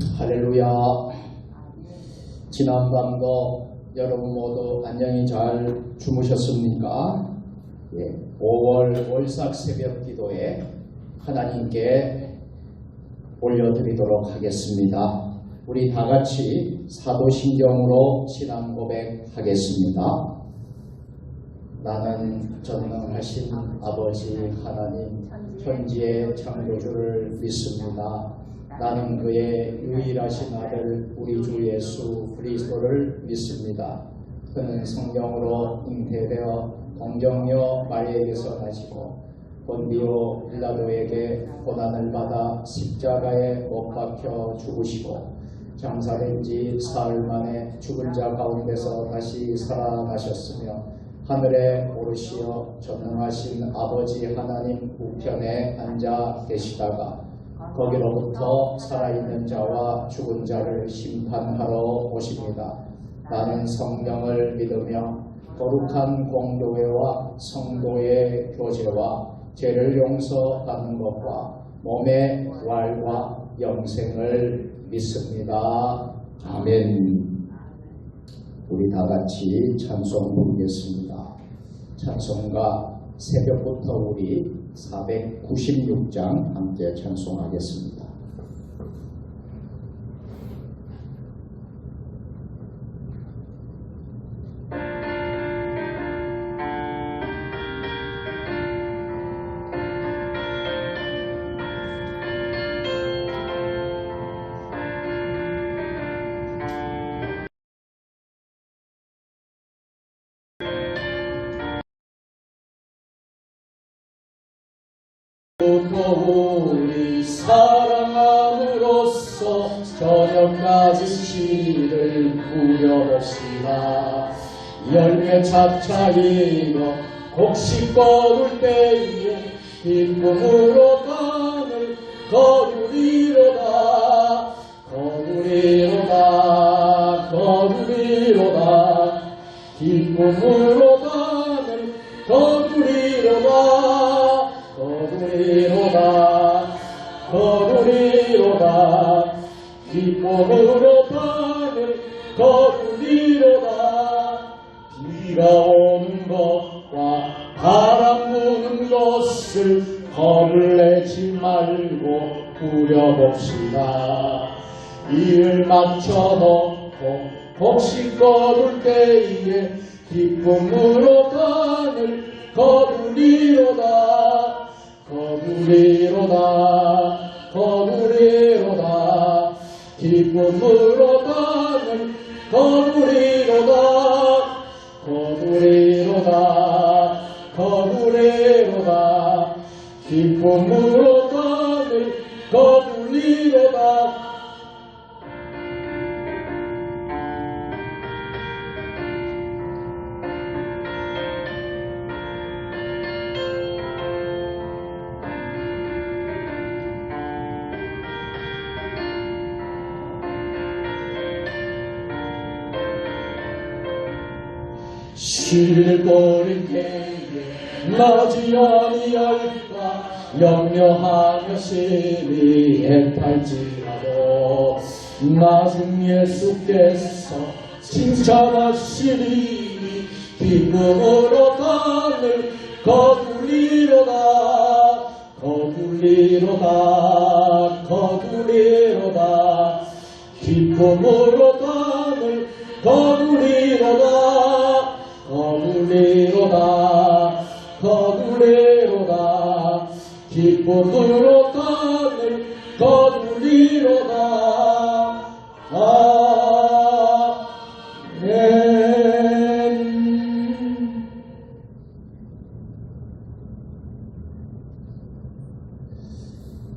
할렐루야. 지난밤도 여러분 모두 안녕히 잘 주무셨습니까? 5월 월삭 새벽 기도에 하나님께 올려드리도록 하겠습니다. 우리 다 같이 사도신경으로 신앙 고백하겠습니다. 나는 전능하신 아버지 하나님 천지의 창조주를 믿습니다. 나는 그의 유일하신 아들 우리 주 예수 그리스도를 믿습니다. 그는 성령으로 잉태되어 동정녀 마리아에게서 나시고 본디오 빌라도에게 고난을 받아 십자가에 못 박혀 죽으시고 장사된 지 사흘 만에 죽은 자 가운데서 다시 살아나셨으며 하늘에 오르시어 전능하신 아버지 하나님 우편에 앉아 계시다가 거기로부터 살아있는 자와 죽은 자를 심판하러 오십니다. 나는 성령을 믿으며 거룩한 공교회와 성도의 교제와 죄를 용서받는 것과 몸의 부활과 영생을 믿습니다. 아멘. 우리 다 같이 찬송 부르겠습니다. 찬송가 새벽부터 우리 496장 함께 찬송하겠습니다. 우리 사랑함으로써 저녁까지 씨를 뿌려봅시다. 열매 차차이고 곡식 거둘 때에 기쁨으로 땅을 거두리로다 거두리로다 거두리로다 기쁨으로 땅을 거두리로다 거두리로다 거두리로다 기쁨으로 땅을 거두리로다 비가 오는 것과 바람 부는 것을 겁을 내지 말고 뿌려봅시다. 이를 맞춰놓고 곡식 거둘 때에 기쁨으로 땅을 거두리로다 거두리로다 거두리로다 기쁨으로 땅을 거두리로다 거두리로다 거두리로다 기쁨으로 땅을 거두리로다. 씨를 뿌린 때에 나지 아니할까 염려하며 씨를 애탈지라도 나중 예수께서 칭찬하시니 기쁨으로 땅을 거두리로다 거두리로다 거두리로다 기쁨으로 땅을 거두리로다 거두리로다 거두리로다 기쁨으로 땅을 거두리로다. 아멘.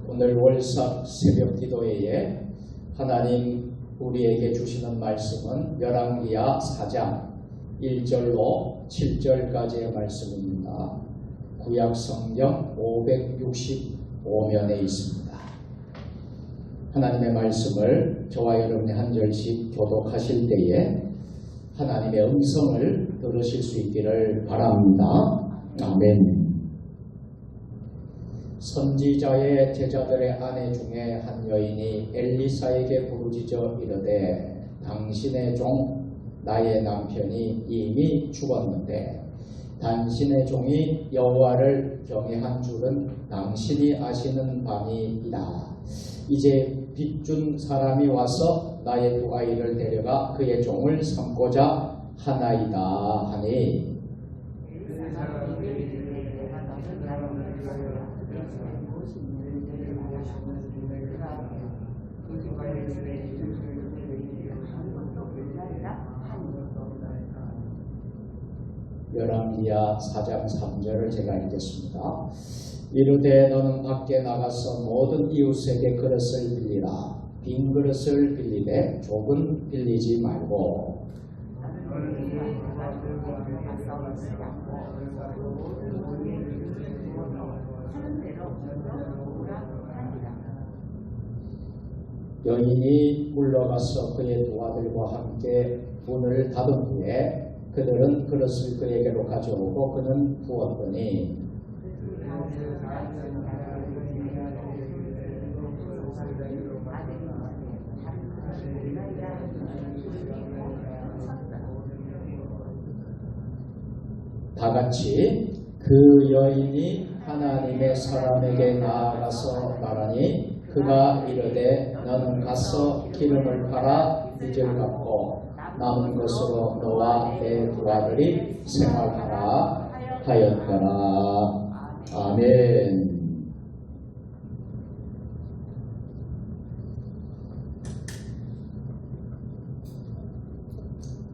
오늘 월삭 새벽 기도회에 하나님 우리에게 주시는 말씀은 열왕기하 4장 1절로 7절까지의 말씀입니다. 구약 성경 565면에 있습니다. 하나님의 말씀을 저와 여러분이 한 절씩 교독하실 때에 하나님의 음성을 들으실 수 있기를 바랍니다. 아멘. 선지자의 제자들의 아내 중에 한 여인이 엘리사에게 부르짖어 이르되 당신의 종 나의 남편이 이미 죽었는데 당신의 종이 여호와를 경외한 줄은 당신이 아시는 바니이다. 이제 빚준 사람이 와서 나의 두 아이를 데려가 그의 종을 삼고자 하나이다 하니 열왕기하 4장 3절을 제가 읽겠습니다. 이르되 너는 밖에 나가서 모든 이웃에게 그릇을 빌리라. 빈 그릇을 빌리되 좁은 빌리지 말고 여인이 물러가서 그의 두 아들과 함께 문을 닫은 후에 그들은 그릇을 그에게로 가져오고 그는 부었더니 다같이 그 여인이 하나님의 사람에게 나아가서 말하니 그가 이르되 너는 가서 기름을 팔아 빚을 갚고 남은 것으로 너와 내 두 아들이 생활하라 하였더라. 아멘.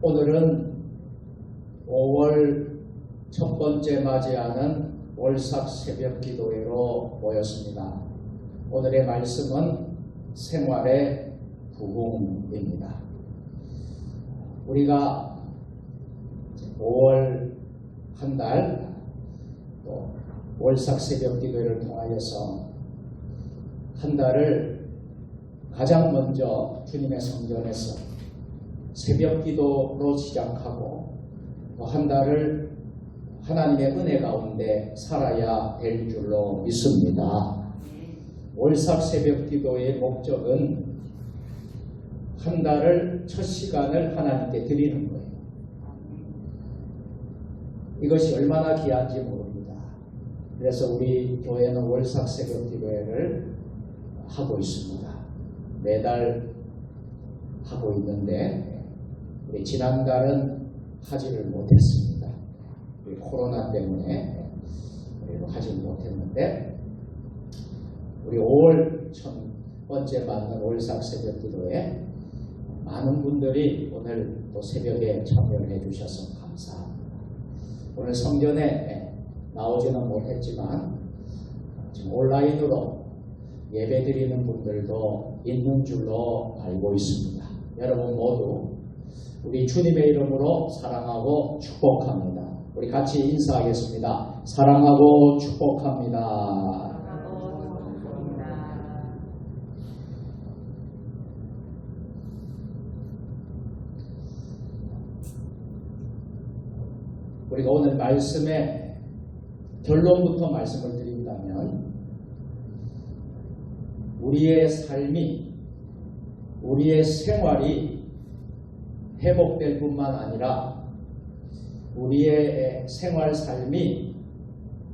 오늘은 5월 첫 번째 맞이하는 월삭 새벽 기도회로 모였습니다. 오늘의 말씀은 생활의 부흥입니다. 우리가 5월 한 달 또 월삭 새벽 기도회를 통하여서 한 달을 가장 먼저 주님의 성전에서 새벽 기도로 시작하고 또 한 달을 하나님의 은혜 가운데 살아야 될 줄로 믿습니다. 월삭 새벽 기도의 목적은 한 달을 첫 시간을 하나님께 드리는 거예요. 이것이 얼마나 귀한지 모릅니다. 그래서 우리 교회는 월삭 새벽 기도회를 하고 있습니다. 매달 하고 있는데 우리 지난달은 하지를 못했습니다. 우리 코로나 때문에 하지 못했는데 우리 5월 첫 번째 맞는 월삭 새벽 기도회 많은 분들이 오늘 또 새벽에 참여를 해주셔서 감사합니다. 오늘 성전에 나오지는 못했지만 지금 온라인으로 예배드리는 분들도 있는 줄로 알고 있습니다. 여러분 모두 우리 주님의 이름으로 사랑하고 축복합니다. 우리 같이 인사하겠습니다. 사랑하고 축복합니다. 우리가 오늘 말씀의 결론부터 말씀을 드린다면 우리의 삶이 우리의 생활이 회복될 뿐만 아니라 우리의 생활 삶이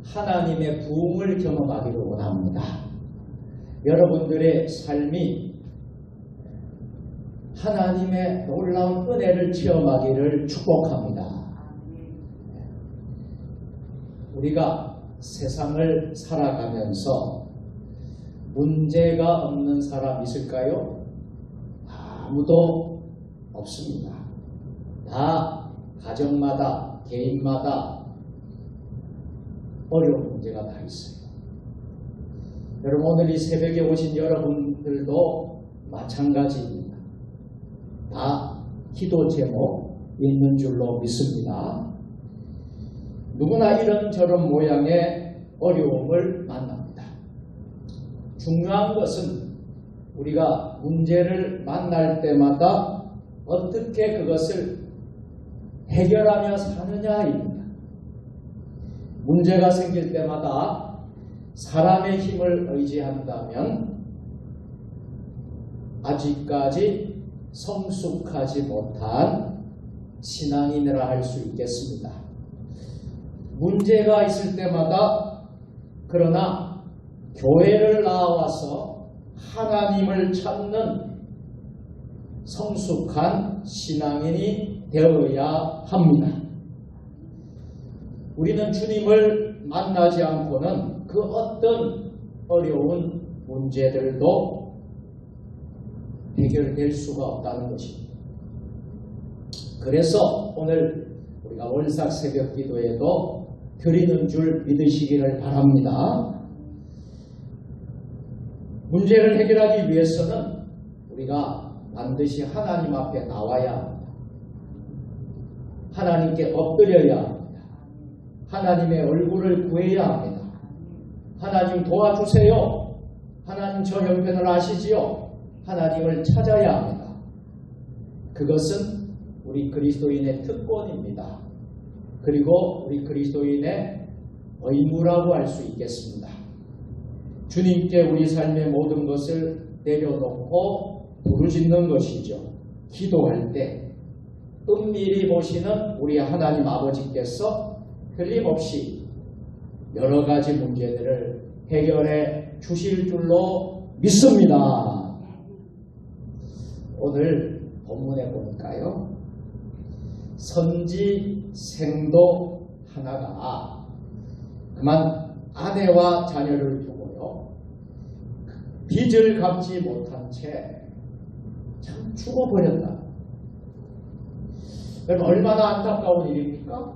하나님의 부흥을 경험하기를 원합니다. 여러분들의 삶이 하나님의 놀라운 은혜를 체험하기를 축복합니다. 우리가 세상을 살아가면서 문제가 없는 사람 있을까요? 아무도 없습니다. 다 가정마다 개인마다 어려운 문제가 다 있어요. 여러분 오늘 이 새벽에 오신 여러분들도 마찬가지입니다. 다 기도 제목 있는 줄로 믿습니다. 누구나 이런저런 모양의 어려움을 만납니다. 중요한 것은 우리가 문제를 만날 때마다 어떻게 그것을 해결하며 사느냐입니다. 문제가 생길 때마다 사람의 힘을 의지한다면 아직까지 성숙하지 못한 신앙인이라 할 수 있겠습니다. 문제가 있을 때마다 그러나 교회를 나와서 하나님을 찾는 성숙한 신앙인이 되어야 합니다. 우리는 주님을 만나지 않고는 그 어떤 어려운 문제들도 해결될 수가 없다는 것입니다. 그래서 오늘 우리가 월삭 새벽 기도에도 드리는 줄 믿으시기를 바랍니다. 문제를 해결하기 위해서는 우리가 반드시 하나님 앞에 나와야 합니다. 하나님께 엎드려야 합니다. 하나님의 얼굴을 구해야 합니다. 하나님 도와주세요. 하나님 저 형편을 아시지요? 하나님을 찾아야 합니다. 그것은 우리 그리스도인의 특권입니다. 그리고 우리 그리스도인의 의무라고 할 수 있겠습니다. 주님께 우리 삶의 모든 것을 내려놓고 부르짖는 것이죠. 기도할 때 은밀히 보시는 우리 하나님 아버지께서 틀림없이 여러 가지 문제들을 해결해 주실 줄로 믿습니다. 오늘 본문에 보니까요. 선지생도 하나가 그만 아내와 자녀를 두고요. 빚을 갚지 못한 채 참 죽어버렸다. 여러분 얼마나 안타까운 일입니까?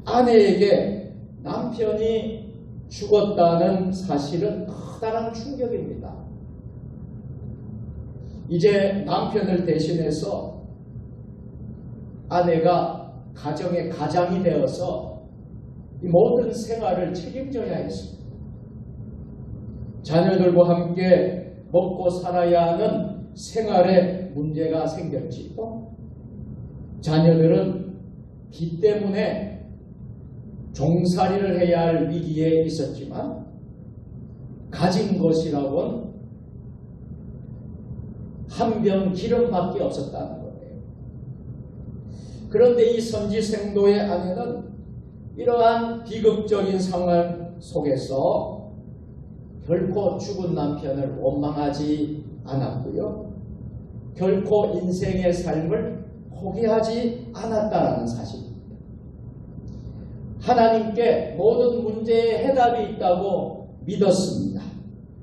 아내에게 남편이 죽었다는 사실은 커다란 충격입니다. 이제 남편을 대신해서 아내가 가정의 가장이 되어서 이 모든 생활을 책임져야 했습니다. 자녀들과 함께 먹고 살아야 하는 생활에 문제가 생겼지요. 자녀들은 빚 때문에 종살이를 해야 할 위기에 있었지만 가진 것이라고는 한 병 기름밖에 없었다는 거예요. 그런데 이 선지생도의 아내는 이러한 비극적인 상황 속에서 결코 죽은 남편을 원망하지 않았고요. 결코 인생의 삶을 포기하지 않았다는 사실입니다. 하나님께 모든 문제에 해답이 있다고 믿었습니다.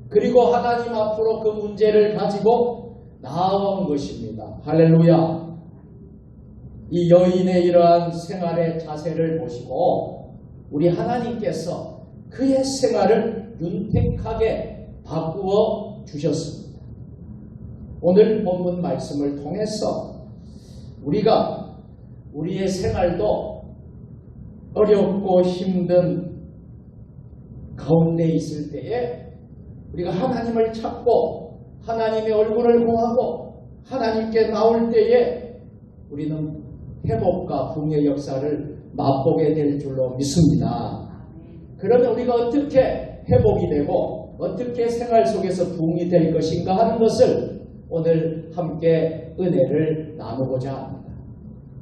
그리고 하나님 앞으로 그 문제를 가지고 나아온 것입니다. 할렐루야. 이 여인의 이러한 생활의 자세를 보시고 우리 하나님께서 그의 생활을 윤택하게 바꾸어 주셨습니다. 오늘 본문 말씀을 통해서 우리가 우리의 생활도 어렵고 힘든 가운데 있을 때에 우리가 하나님을 찾고 하나님의 얼굴을 구하고 하나님께 나올 때에 우리는 회복과 부흥의 역사를 맛보게 될 줄로 믿습니다. 그러면 우리가 어떻게 회복이 되고 어떻게 생활 속에서 부흥이 될 것인가 하는 것을 오늘 함께 은혜를 나누고자 합니다.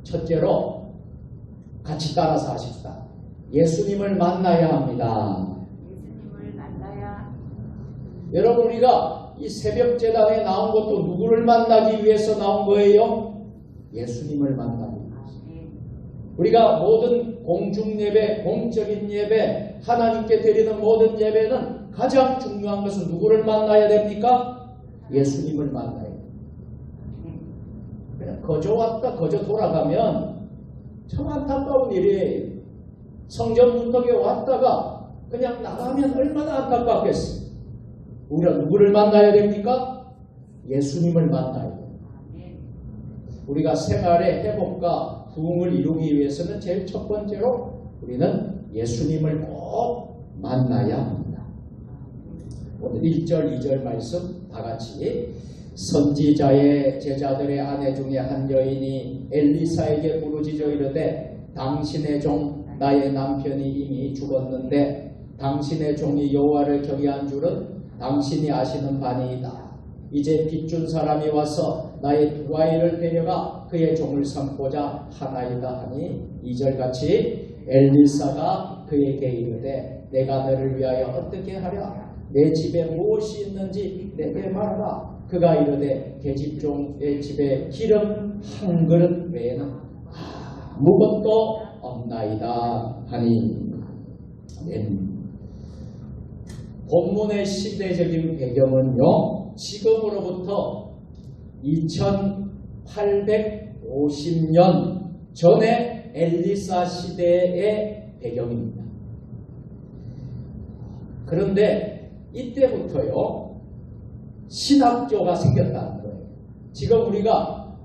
첫째로 같이 따라서 하십시다. 예수님을 만나야 합니다. 예수님을 만나야. 여러분 우리가 이 새벽 제단에 나온 것도 누구를 만나기 위해서 나온 거예요? 예수님을 만나기 위해서. 우리가 모든 공중 예배, 공적인 예배, 하나님께 드리는 모든 예배는 가장 중요한 것은 누구를 만나야 됩니까? 예수님을 만나야 됩니다. 그냥 거저 왔다 거저 돌아가면 참 안타까운 일이에요. 성전 문턱에 왔다가 그냥 나가면 얼마나 안타깝겠어요. 우리가 누구를 만나야 됩니까? 예수님을 만나야 돼요. 우리가 생활의 회복과 부흥을 이루기 위해서는 제일 첫 번째로 우리는 예수님을 꼭 만나야 합니다. 오늘 1절, 2절 말씀 다 같이 선지자의 제자들의 아내 중에 한 여인이 엘리사에게 부르짖어 이르되 당신의 종 나의 남편이 이미 죽었는데 당신의 종이 여호와를 경외한 줄은 당신이 아시는 바니이다. 이제 빚준 사람이 와서 나의 두 아이를 데려가 그의 종을 삼고자 하나이다 하니 2절같이 엘리사가 그에게 이르되 내가 너를 위하여 어떻게 하랴? 내 집에 무엇이 있는지 내게 말하라. 그가 이르되 계집종의 집에 기름 한 그릇 외에는 아무것도 없나이다 하니. 본문의 시대적인 배경은요, 지금으로부터 2850년 전의 엘리사 시대의 배경입니다. 그런데 이때부터요, 신학교가 생겼다는 거예요. 지금 우리가,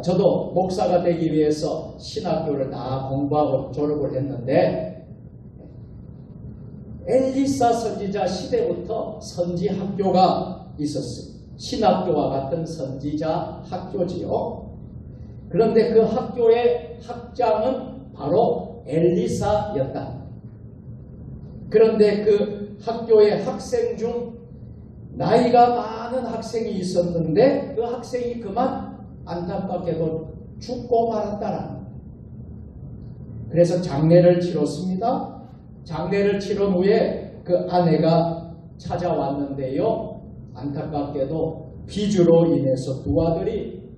저도 목사가 되기 위해서 신학교를 다 공부하고 졸업을 했는데, 엘리사 선지자 시대부터 선지학교가 있었어요. 신학교와 같은 선지자 학교지요. 그런데 그 학교의 학장은 바로 엘리사였다. 그런데 그 학교의 학생 중 나이가 많은 학생이 있었는데 그 학생이 그만 안타깝게도 죽고 말았다라는 거예요. 그래서 장례를 치렀습니다. 장례를 치른 후에 그 아내가 찾아왔는데요, 안타깝게도 빚으로 인해서 두 아들이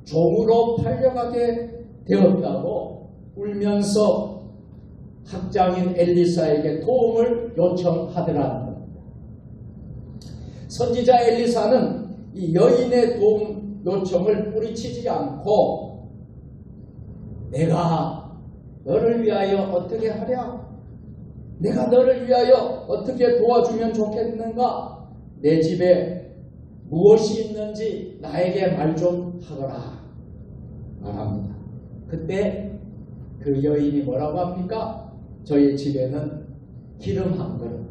종으로 팔려가게 되었다고 울면서 학장인 엘리사에게 도움을 요청하더라는 겁니다. 선지자 엘리사는 이 여인의 도움 요청을 뿌리치지 않고 내가 너를 위하여 어떻게 하랴? 내가 너를 위하여 어떻게 도와주면 좋겠는가? 내 집에 무엇이 있는지 나에게 말 좀 하거라 말합니다. 그때 그 여인이 뭐라고 합니까? 저희 집에는 기름 한 그릇,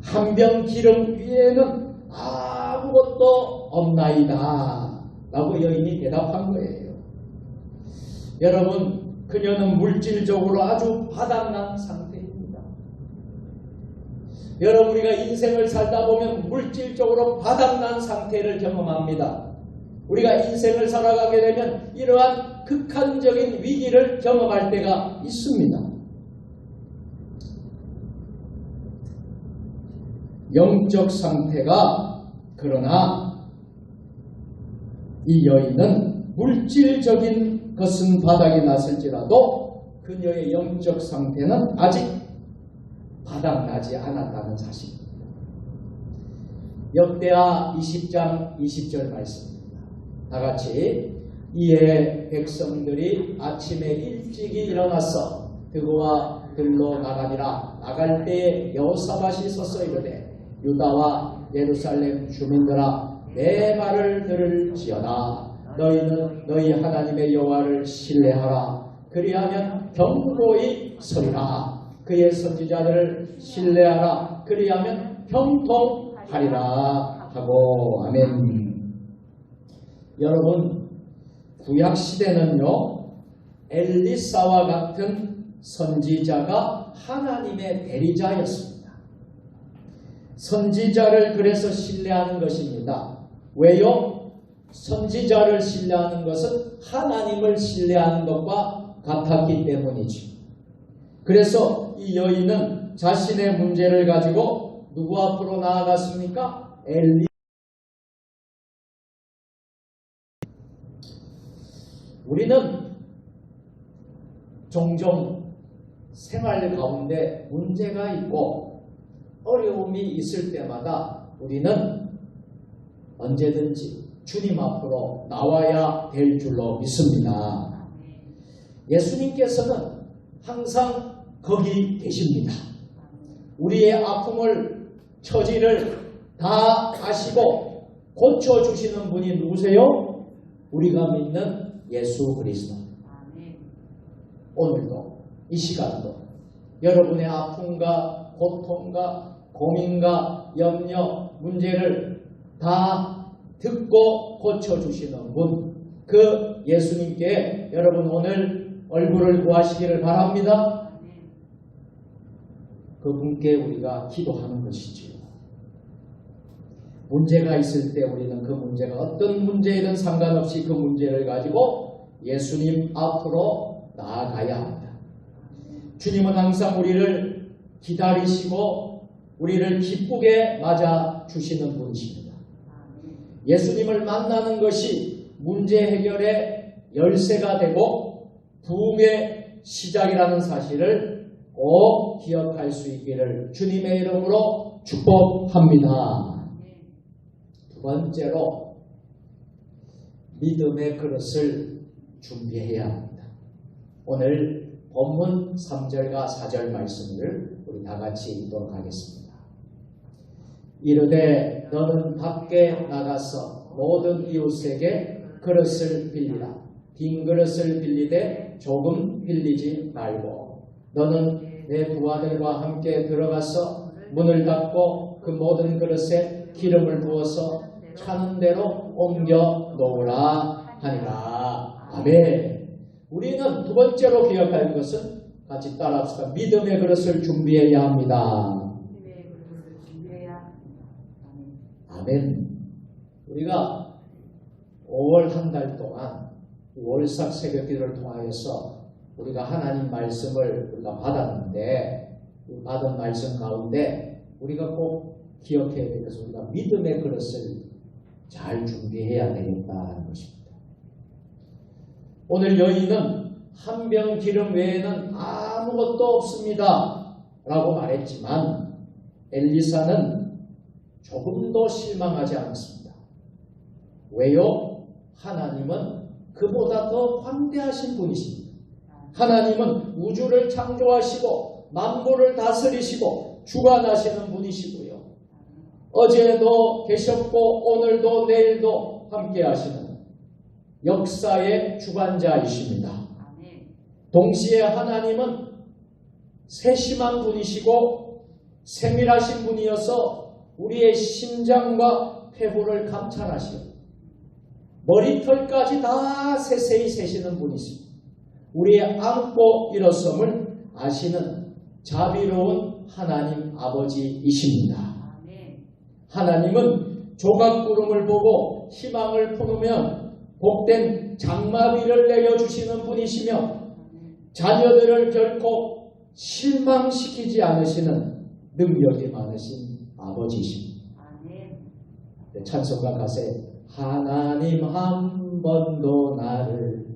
한 병 기름 위에는 아무것도 없나이다 라고 여인이 대답한 거예요. 여러분, 그녀는 물질적으로 아주 바닥난 상태입니다. 여러분, 우리가 인생을 살다 보면 물질적으로 바닥난 상태를 경험합니다. 우리가 인생을 살아가게 되면 이러한 극한적인 위기를 경험할 때가 있습니다. 영적 상태가, 그러나 이 여인은 물질적인 것은 바닥이 났을지라도 그녀의 영적 상태는 아직 바닥나지 않았다는 사실입니다. 역대하 20장 20절 말씀입니다. 다같이 이에 백성들이 아침에 일찍이 일어나서 드고와 들로 나가니라. 나갈 때에 여호사밧이 서서 이르되 유다와 예루살렘 주민들아 내 말을 들을지어다. 너희는 너희 하나님의 여호와를 신뢰하라. 그리하면 견고히 서리라. 그의 선지자들을 신뢰하라. 그리하면 형통하리라 하고. 아멘. 여러분, 구약시대는요, 엘리사와 같은 선지자가 하나님의 대리자였습니다. 선지자를 그래서 신뢰하는 것입니다. 왜요? 선지자를 신뢰하는 것은 하나님을 신뢰하는 것과 같았기 때문이죠. 그래서 이 여인은 자신의 문제를 가지고 누구 앞으로 나아갔습니까? 우리는 종종 생활 가운데 문제가 있고 어려움이 있을 때마다 우리는 언제든지 주님 앞으로 나와야 될 줄로 믿습니다. 예수님께서는 항상 거기 계십니다. 우리의 아픔을, 처지를 다 아시고 고쳐주시는 분이 누구세요? 우리가 믿는 예수 그리스도. 오늘도 이 시간도 여러분의 아픔과 고통과 고민과 염려, 문제를 다 듣고 고쳐주시는 분, 그 예수님께 여러분 오늘 얼굴을 구하시기를 바랍니다. 그분께 우리가 기도하는 것이지요. 문제가 있을 때 우리는 그 문제가 어떤 문제이든 상관없이 그 문제를 가지고 예수님 앞으로 나아가야 합니다. 주님은 항상 우리를 기다리시고 우리를 기쁘게 맞아 주시는 분이십니다. 예수님을 만나는 것이 문제 해결의 열쇠가 되고 부흥의 시작이라는 사실을 꼭 기억할 수 있기를 주님의 이름으로 축복합니다. 두 번째로 믿음의 그릇을 준비해야 합니다. 오늘 본문 3절과 4절 말씀을 우리 다 같이 읽도록 하겠습니다. 이르되 너는 밖에 나가서 모든 이웃에게 그릇을 빌리라. 빈 그릇을 빌리되 조금 빌리지 말고 너는 내 부하들과 함께 들어가서 문을 닫고 그 모든 그릇에 기름을 부어서 차는 대로 옮겨 놓으라 하니라. 아멘. 우리는 두 번째로 기억할 것은 같이 따라합시다. 믿음의 그릇을 준비해야 합니다. 아멘. 우리가 5월 한 달 동안 월삭 새벽 기도를 통하여서 우리가 하나님 말씀을 우리가 받았는데 받은 말씀 가운데 우리가 꼭 기억해야 될 것은 우리가 믿음의 그릇을 잘 준비해야 되겠다는 것입니다. 오늘 여인은 한 병 기름 외에는 아무것도 없습니다 라고 말했지만 엘리사는 조금도 실망하지 않았습니다. 왜요? 하나님은 그보다 더 광대하신 분이십니다. 하나님은 우주를 창조하시고 만물을 다스리시고 주관하시는 분이시고요. 어제도 계셨고 오늘도 내일도 함께 하시는 역사의 주관자이십니다. 동시에 하나님은 세심한 분이시고 세밀하신 분이어서 우리의 심장과 폐부를 감찰하시고 머리털까지 다 세세히 세시는 분이십니다. 우리의 안고 일어섬을 아시는 자비로운 하나님 아버지이십니다. 하나님은 조각구름을 보고 희망을 품으면 복된 장마비를 내려주시는 분이시며 자녀들을 결코 실망시키지 않으시는 능력이 많으신 아버지이십니다. 찬송가 가사에 하나님 한 번도 나를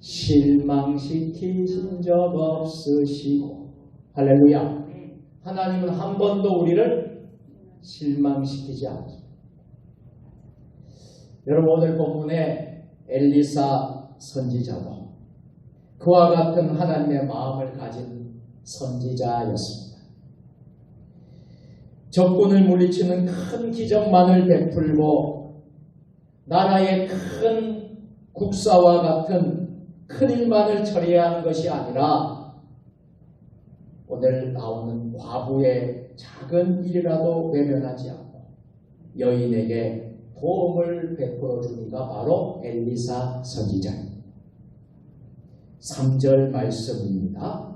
실망시키신 적 없으시고 할렐루야. 하나님은 한 번도 우리를 실망시키지 않으십니다. 여러분 오늘 본문에 엘리사 선지자도 그와 같은 하나님의 마음을 가진 선지자였습니다. 적군을 물리치는 큰 기적만을 베풀고 나라의 큰 국사와 같은 큰 일만을 처리해야 하는 것이 아니라 오늘 나오는 과부의 작은 일이라도 외면하지 않고 여인에게 도움을 베풀어 주니가 바로 엘리사 선지자입니다. 3절 말씀입니다.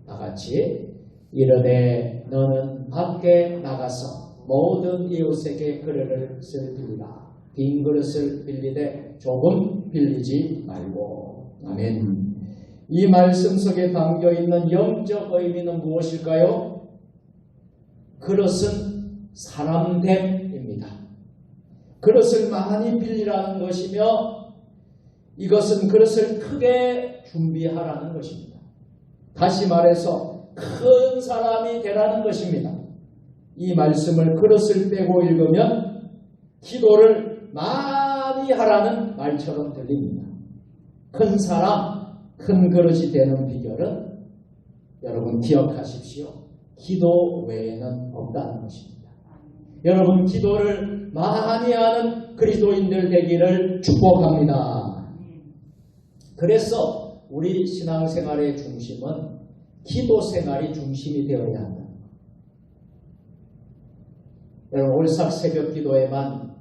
다같이 이르되 너는 밖에 나가서 모든 이웃에게 그릇을 빌리라. 빈 그릇을 빌리되 조금 빌리지 말고. 아멘. 이 말씀 속에 담겨있는 영적 의미는 무엇일까요? 그릇은 사람됨입니다. 그릇을 많이 빌리라는 것이며 이것은 그릇을 크게 준비하라는 것입니다. 다시 말해서 큰 사람이 되라는 것입니다. 이 말씀을 그릇을 빼고 읽으면 기도를 많이 하라는 말처럼 들립니다. 큰 사람, 큰 그릇이 되는 비결은 여러분 기억하십시오. 기도 외에는 없다는 것입니다. 여러분 기도를 많이 하는 그리스도인들 되기를 축복합니다. 그래서 우리 신앙생활의 중심은 기도 생활이 중심이 되어야 한다. 여러분 올삭 새벽 기도에만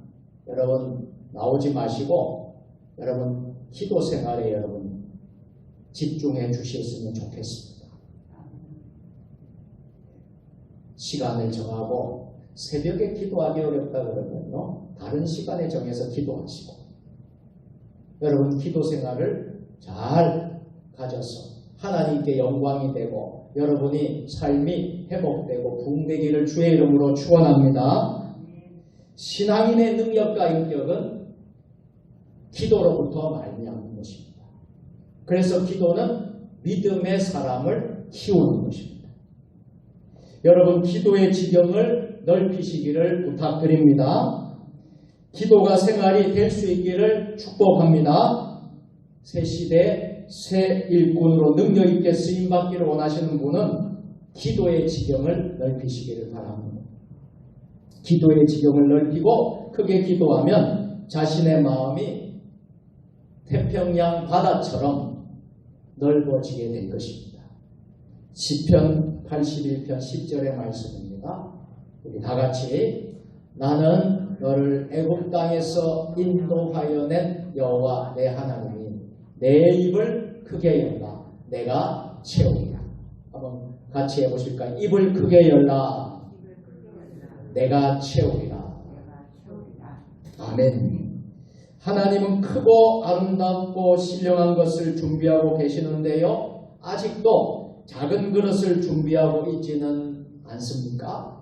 여러분 나오지 마시고 여러분 기도 생활에 여러분 집중해 주셨으면 좋겠습니다. 시간을 정하고 새벽에 기도하기 어렵다 그러면요. 다른 시간에 정해서 기도하시고 여러분 기도 생활을 잘 가져서 하나님께 영광이 되고 여러분이 삶이 회복되고 부흥되기를 주의 이름으로 축원합니다. 신앙인의 능력과 인격은 기도로부터 말미암는 것입니다. 그래서 기도는 믿음의 사람을 키우는 것입니다. 여러분 기도의 지경을 넓히시기를 부탁드립니다. 기도가 생활이 될 수 있기를 축복합니다. 새 시대 새 일꾼으로 능력 있게 쓰임받기를 원하시는 분은 기도의 지경을 넓히시기를 바랍니다. 기도의 지경을 넓히고 크게 기도하면 자신의 마음이 태평양 바다처럼 넓어지게 될 것입니다. 시편 81편 10절의 말씀입니다. 우리 다 같이 나는 너를 애굽 땅에서 인도하여 낸 여호와 내 하나님이 내 입을 크게 열라 내가 채우리라. 한번 같이 해보실까요? 입을 크게 열라 내가 채우리라. 아멘. 하나님은 크고 아름답고 신령한 것을 준비하고 계시는데요. 아직도 작은 그릇을 준비하고 있지는 않습니까?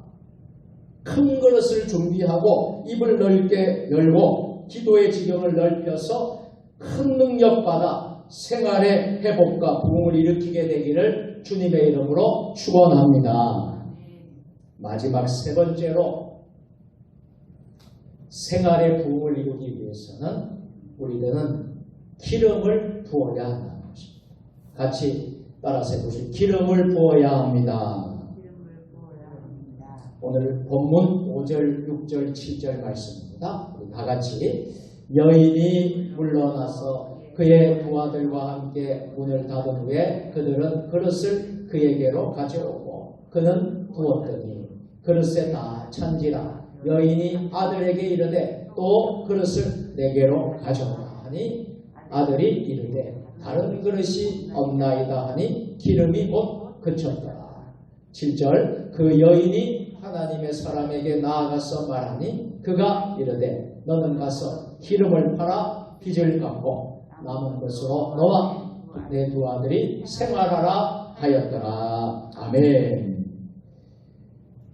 큰 그릇을 준비하고 입을 넓게 열고 기도의 지경을 넓혀서 큰 능력받아 생활의 회복과 부흥을 일으키게 되기를 주님의 이름으로 축원합니다. 마지막 세 번째로 생활의 부흥을 이루기 위해서는 우리들은 기름을 부어야 한다는 것입니다. 같이 따라서 해보시죠. 기름을 부어야 합니다. 오늘 본문 5절, 6절, 7절 말씀입니다. 우리 다 같이 여인이 물러나서 그의 두 아들과 함께 문을 닫은 후에 그들은 그릇을 그에게로 가져오고 그는 부었더니 그릇에 다 찬지라. 여인이 아들에게 이르되 또 그릇을 내게로 가져오라 하니 아들이 이르되 다른 그릇이 없나이다 하니 기름이 곧 그쳤더라. 7절 그 여인이 하나님의 사람에게 나아가서 말하니 그가 이르되 너는 가서 기름을 팔아 빚을 갚고 남은 것으로 너와 내 두 아들이 생활하라 하였더라. 아멘.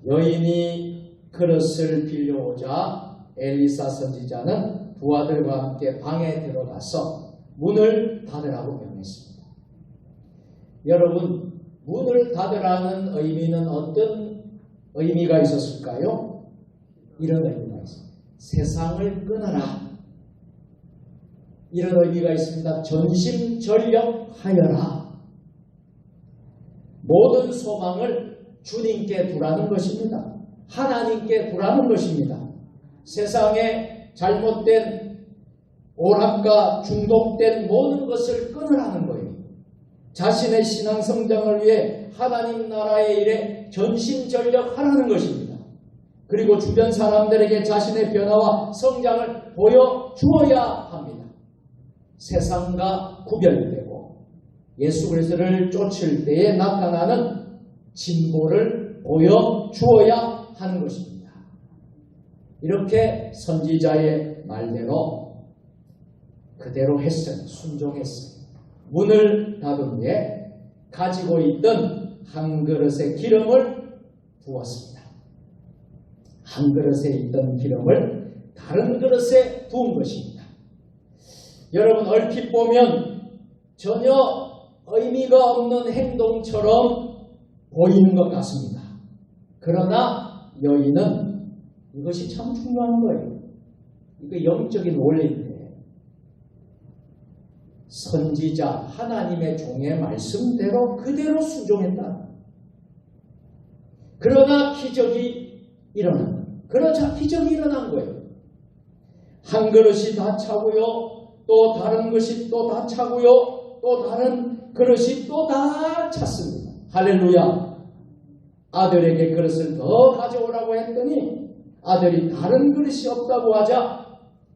여인이 그릇을 빌려오자 엘리사 선지자는 두 아들과 함께 방에 들어가서 문을 닫으라고 명했습니다. 여러분 문을 닫으라는 의미는 어떤 의미가 있었을까요? 이런 의미가 있습니다. 세상을 끊어라. 이런 의미가 있습니다. 전심전력하여라. 모든 소망을 주님께 두라는 것입니다. 하나님께 두라는 것입니다. 세상에 잘못된 오락과 중독된 모든 것을 끊으라는 거예요. 자신의 신앙 성장을 위해 하나님 나라의 일에 전심전력하라는 것입니다. 그리고 주변 사람들에게 자신의 변화와 성장을 보여주어야 합니다. 세상과 구별되고 예수 그리스도를 쫓을 때에 나타나는 진보를 보여주어야 하는 것입니다. 이렇게 선지자의 말대로 그대로 했어요. 순종했어요. 문을 닫은 후에 가지고 있던 한 그릇의 기름을 부었습니다. 한 그릇에 있던 기름을 다른 그릇에 부은 것입니다. 여러분 얼핏 보면 전혀 의미가 없는 행동처럼 보이는 것 같습니다. 그러나 여인은 이것이 참 중요한 거예요. 이거 영적인 원리인데 선지자 하나님의 종의 말씀대로 그대로 순종했다. 그러나 기적이 일어난 거예요. 그러자 기적이 일어난 거예요. 한 그릇이 다 차고요. 또 다른 것이 또 다 차고요. 또 다른 그릇이 또 다 찼습니다. 할렐루야. 아들에게 그릇을 더 가져오라고 했더니 아들이 다른 그릇이 없다고 하자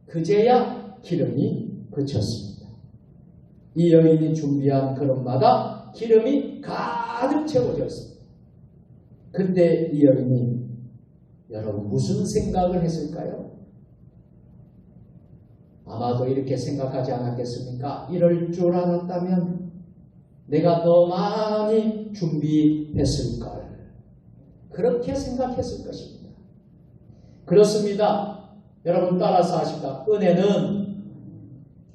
그제야 기름이 그쳤습니다. 이 여인이 준비한 그릇마다 기름이 가득 채워져 있습니다. 그때 이 여인이 여러분 무슨 생각을 했을까요? 아마도 이렇게 생각하지 않았겠습니까? 이럴 줄 알았다면 내가 더 많이 준비했을걸. 그렇게 생각했을 것입니다. 그렇습니다. 여러분 따라서 하십니다. 은혜는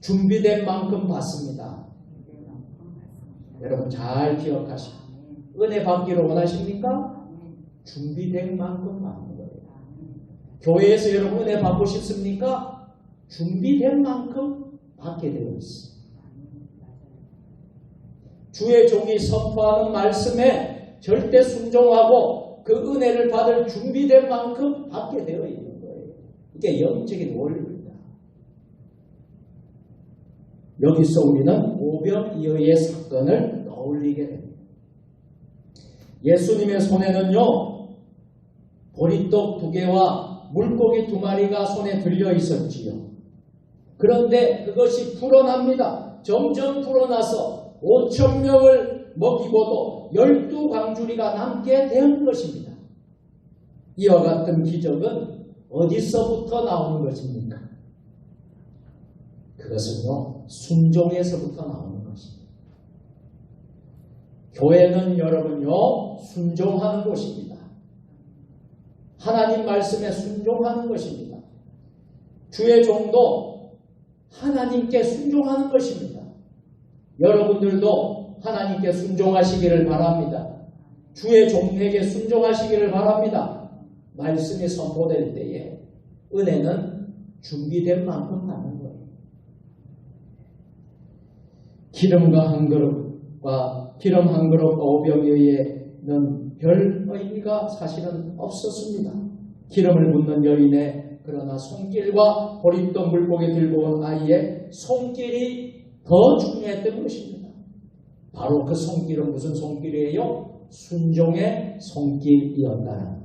준비된 만큼 받습니다. 여러분 잘 기억하십시오. 은혜 받기를 원하십니까? 준비된 만큼 받는 거예요. 교회에서 여러분 은혜 받고 싶습니까? 준비된 만큼 받게 되어 있습니다. 주의 종이 선포하는 말씀에 절대 순종하고 그 은혜를 받을 준비된 만큼 받게 되어 있는 거예요. 이게 영적인 원리입니다. 여기서 우리는 오병이어의 사건을 떠올리게 됩니다. 예수님의 손에는요, 보리떡 2개와 물고기 2마리가 손에 들려 있었지요. 그런데 그것이 불어납니다. 점점 불어나서 5,000명을 먹이고도 12광주리가 남게 된 것입니다. 이와 같은 기적은 어디서부터 나오는 것입니까? 그것은요, 순종에서부터 나오는 것입니다. 교회는 여러분요, 순종하는 곳입니다. 하나님 말씀에 순종하는 것입니다. 주의 종도 하나님께 순종하는 것입니다. 여러분들도 하나님께 순종하시기를 바랍니다. 주의 종에게 순종하시기를 바랍니다. 말씀이 선포될 때에 은혜는 준비된 만큼 받는 거예요. 기름 한 그릇과 오병이어에는 별 의미가 사실은 없었습니다. 기름을 붓는 여인의 그러나 손길과 보리떡 물고기 들고 온 아이의 손길이 더 중요했던 것입니다. 바로 그 손길은 무슨 손길이에요? 순종의 손길이었다는.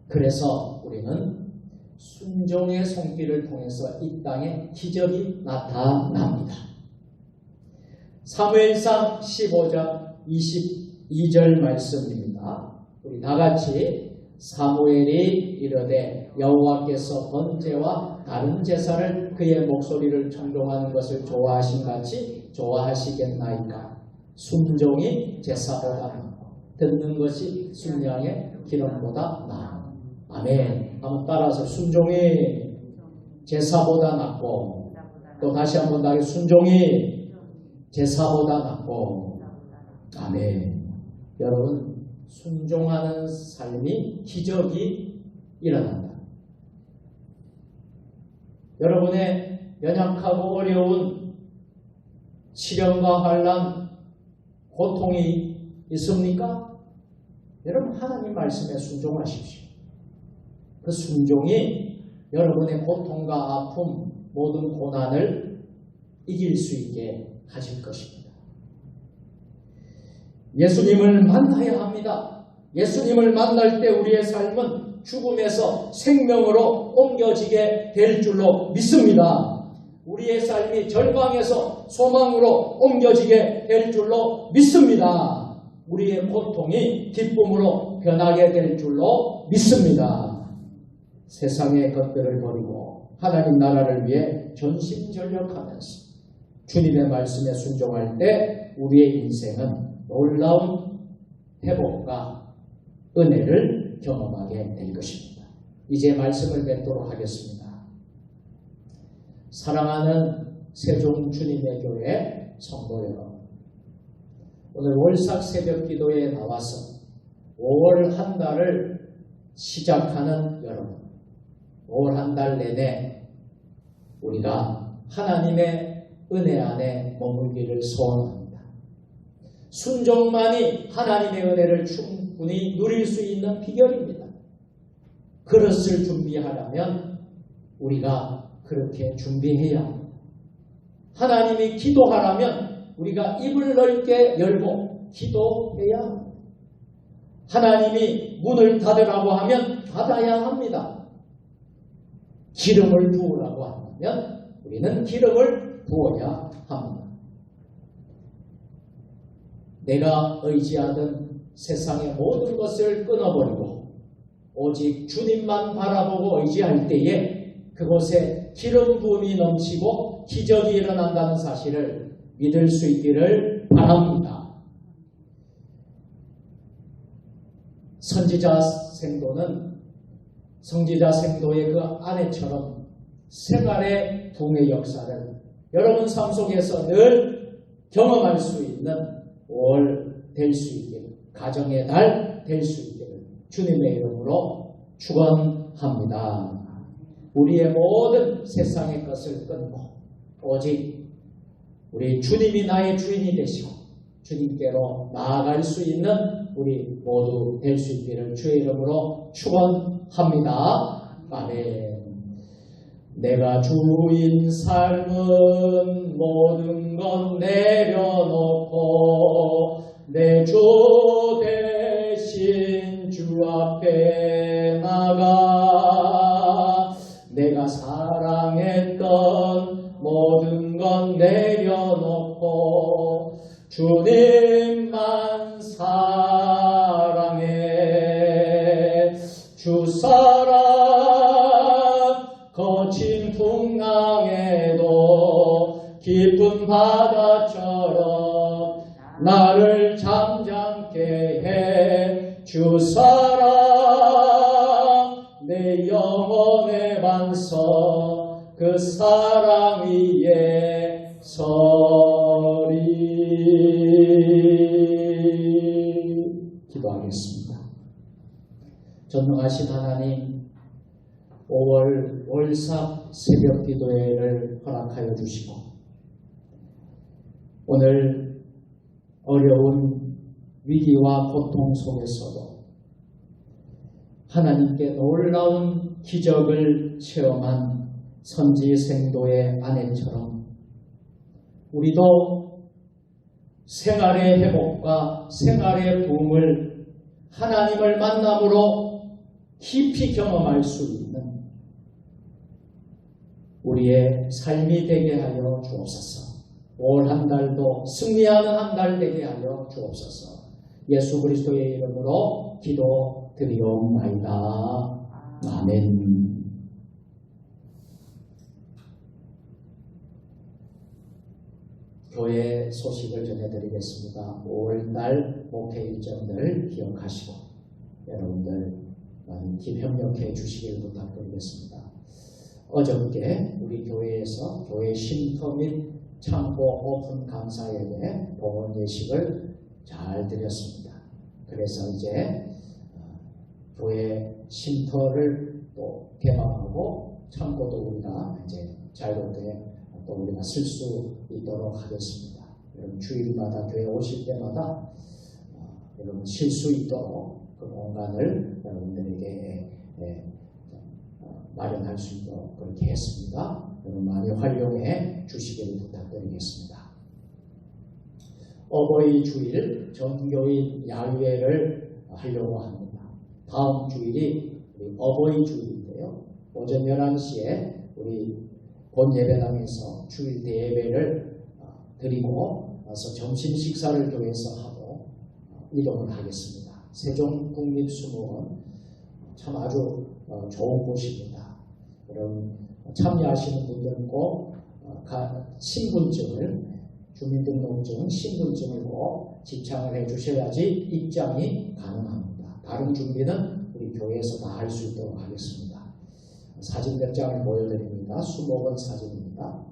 그래서 우리는 순종의 손길을 통해서 이 땅에 기적이 나타납니다. 사무엘상 15장 22절 말씀입니다. 우리 다같이 사무엘이 이르되 여호와께서 번제와 다른 제사를 그의 목소리를 청종하는 것을 좋아하신 같이 좋아하시겠나이까. 순종이 제사보다 나고 듣는 것이 순양의 기름보다 나아. 아멘. 한번 따라서 순종이 제사보다 낫고, 또 다시 한번 더 순종이 제사보다 낫고. 아멘. 여러분, 순종하는 삶이 기적이 일어난다. 여러분의 연약하고 어려운 시련과 환난, 고통이 있습니까? 여러분 하나님 말씀에 순종하십시오. 그 순종이 여러분의 고통과 아픔, 모든 고난을 이길 수 있게 하실 것입니다. 예수님을 만나야 합니다. 예수님을 만날 때 우리의 삶은 죽음에서 생명으로 옮겨지게 될 줄로 믿습니다. 우리의 삶이 절망에서 소망으로 옮겨지게 될 줄로 믿습니다. 우리의 고통이 기쁨으로 변하게 될 줄로 믿습니다. 세상의 것들을 버리고 하나님 나라를 위해 전심전력하면서 주님의 말씀에 순종할 때 우리의 인생은 놀라운 회복과 은혜를 경험하게 될 것입니다. 이제 말씀을 맺도록 하겠습니다. 사랑하는 세종 주님의 교회 성도 여러분, 오늘 월삭 새벽 기도에 나와서 5월 한 달을 시작하는 여러분, 5월 한 달 내내 우리가 하나님의 은혜 안에 머물기를 소원합니다. 순종만이 하나님의 은혜를 충분히 누릴 수 있는 비결입니다. 그릇을 준비하려면 우리가 그렇게 준비해야 합니다. 하나님이 기도하라면 우리가 입을 넓게 열고 기도해야 합니다. 하나님이 문을 닫으라고 하면 닫아야 합니다. 기름을 부으라고 하면 우리는 기름을 부어야 합니다. 내가 의지하던 세상의 모든 것을 끊어버리고 오직 주님만 바라보고 의지할 때에 그곳에 기름 부음이 넘치고 기적이 일어난다는 사실을 믿을 수 있기를 바랍니다. 선지자 생도의 그 아내처럼 생활의 부흥의 역사를 여러분 삶 속에서 늘 경험할 수 있는 5월 될 수 있기를, 가정의 달 될 수 있기를 주님의 이름으로 축원합니다. 우리의 모든 세상의 것을 끊고 오직 우리 주님이 나의 주인이 되시고 주님께로 나아갈 수 있는 우리 모두 될 수 있기를 주의 이름으로 축원합니다. 아멘. 내가 주인 삶은 모든 것 내려놓고 내 주 대신 주 앞에 나가 내가 사랑했던 모든 것 내려놓고 주님만 사랑해. 주 사랑 거친 풍랑에도 깊은 바다처럼 나를 잠잠케 해. 주 사랑 내 영혼의 반석 그 사랑 위에 서리. 기도하겠습니다. 전능하신 하나님, 5월 월삭 새벽 기도회를 허락하여 주시고 오늘 어려운 위기와 고통 속에서도 하나님께 놀라운 기적을 체험한 선지생도의 아내처럼 우리도 생활의 회복과 생활의 부흥을 하나님을 만남으로 깊이 경험할 수 있는 우리의 삶이 되게 하여 주옵소서. 올 한 달도 승리하는 한 달 되게 하여 주옵소서. 예수 그리스도의 이름으로 기도드리옵나이다. 아멘. 교회 소식을 전해드리겠습니다. 5월달 목회 일정들 기억하시고 여러분들 많이 협력해 주시길 부탁드리겠습니다. 어저께 우리 교회에서 교회 쉼터 및 창고 오픈 감사예배 봉헌 예식을 잘 드렸습니다. 그래서 이제 교회 쉼터를 또 개방하고 창고도 우리가 이제 자유롭게 또 우리가 쓸 수 있도록 하겠습니다. 여러분 주일마다 교회 오실 때마다 여러분 쉴 수 있도록 그 공간을 여러분들에게 마련할 수 있도록 그렇게 했습니다. 여러분 많이 활용해 주시기를 부탁드리겠습니다. 어버이 주일 전교인 야유회를 하려고 합니다. 다음 주일이 우리 어버이 주일인데요. 오전 11시에 우리 본 예배당에서 주일 대예배를 드리고 나서 점심 식사를 교회에서 하고 이동을 하겠습니다. 세종국립수목원 참 아주 좋은 곳입니다. 여러분 참여하시는 분들은 꼭 신분증을 주민등록증, 신분증을 꼭 집착을 해 주셔야지 입장이 가능합니다. 다른 준비는 우리 교회에서 다 할 수 있도록 하겠습니다. 사진 몇 장을 보여드립니다. 수목원 사진입니다.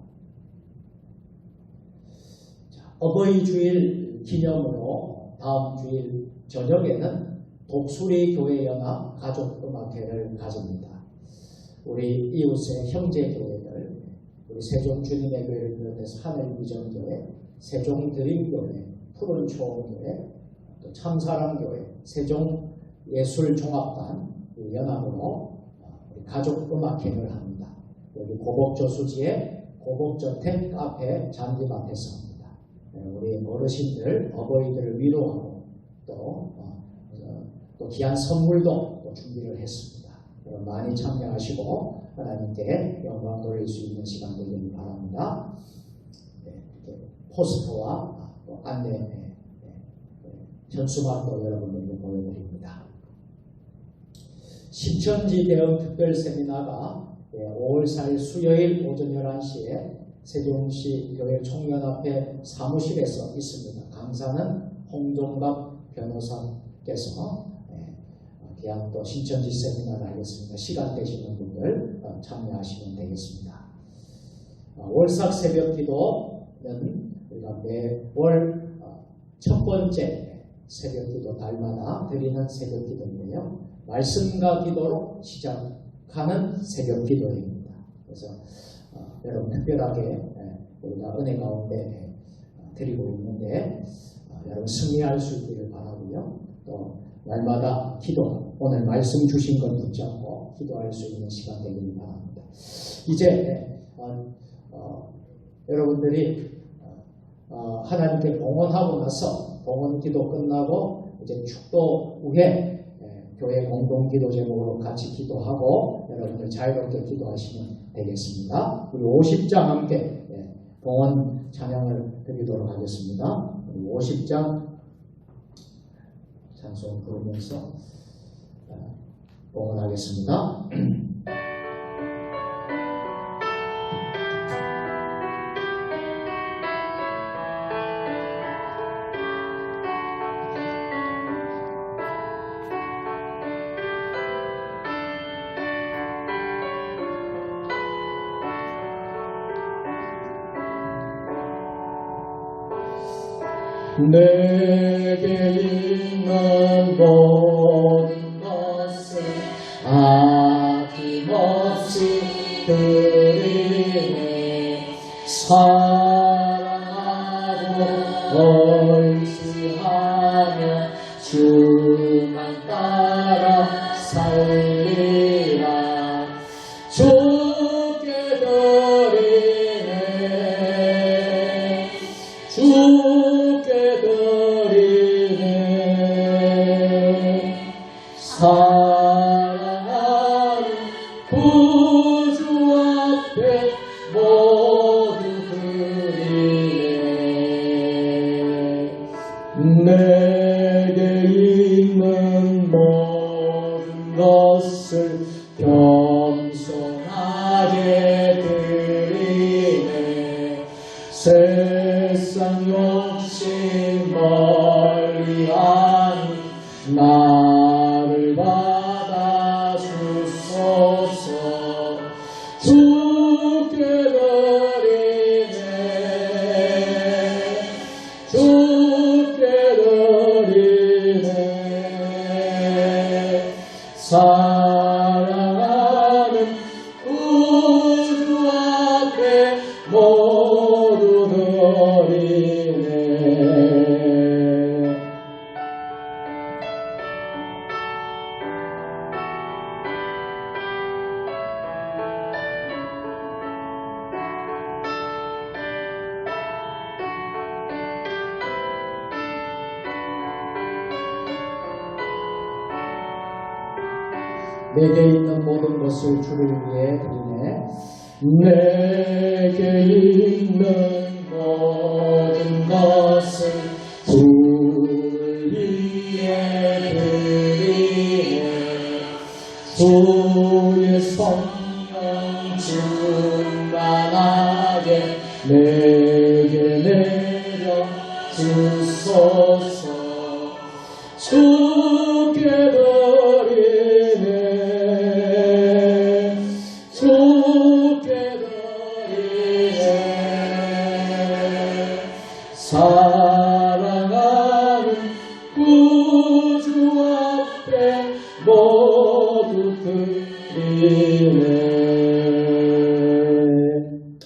자, 어버이 주일 기념으로 다음 주일 저녁에는 독수리 교회 연합 가족음악회를 가집니다. 우리 이웃의 형제 교회들, 우리 세종 주님의 교회를 비롯해서 하늘비전교회, 세종드림교회, 푸른초원교회, 또 참사랑교회, 세종예술종합관 연합으로 가족음악회를 합니다. 여기 고복저수지의 고복저택 카페 잔디밭에서 합니다. 우리 어르신들, 어버이들을 위로하고 또 귀한 선물도 또 준비를 했습니다. 많이 참여하시고 하나님께 영광 돌릴 수 있는 시간 되기를 바랍니다. 포스터와 또 안내 현수막도 여러분에게 보여드립니다. 신천지 대응 특별 세미나가 5월 4일 수요일 오전 11시에 세종시 교회 총연합회 사무실에서 있습니다. 강사는 홍종갑 변호사께서 그냥 또 신천지 세미나를 하겠습니다. 시간 되시는 분들 참여하시면 되겠습니다. 월삭 새벽 기도는 우리가 매월 첫 번째 새벽 기도 날마다 드리는 새벽 기도인데요. 말씀과 기도로 시작하는 새벽 기도입니다. 그래서 여러분 특별하게 우리가 은혜 가운데 드리고 있는데 여러분 승리할 수 있기를 바라고요. 또 날마다 기도, 오늘 말씀 주신 것 붙잡고 기도할 수 있는 시간 되기를 바랍니다. 이제 여러분들이 하나님께 봉헌하고 나서 봉헌 기도 끝나고 이제 축도 후에 교회 공동 기도 제목으로 같이 기도하고 여러분들 자유롭게 기도하시면 되겠습니다. 우리 50장 함께 봉헌 찬양을 드리도록 하겠습니다. 우리 50장 찬송 부르면서 봉헌하겠습니다. 내게 있는 모든 것을 아낌없이 드리네. 사랑하고 의지하며 주만 따라 살리라. 주께 드리네. 주께 드리네. 사랑하는 구주 앞에 모두 드리네. 내게 있는 모든 것을 겸손하게 드리네. 세상 욕심 멀리하니 나를 받아주소서. 주께 드리네. 주께 드리네. 사랑하는 구주 앞에 모두 드리네. 내게 있는 모든 것을 주를 위해 드리네. 내게 있는 모든 것을 주를 위해 드리네. 주의 성령 충만하게 내게 내려 주소서. 주께 드리네. 주께 드리네. 사랑하는 구주 앞에 모두 드리네.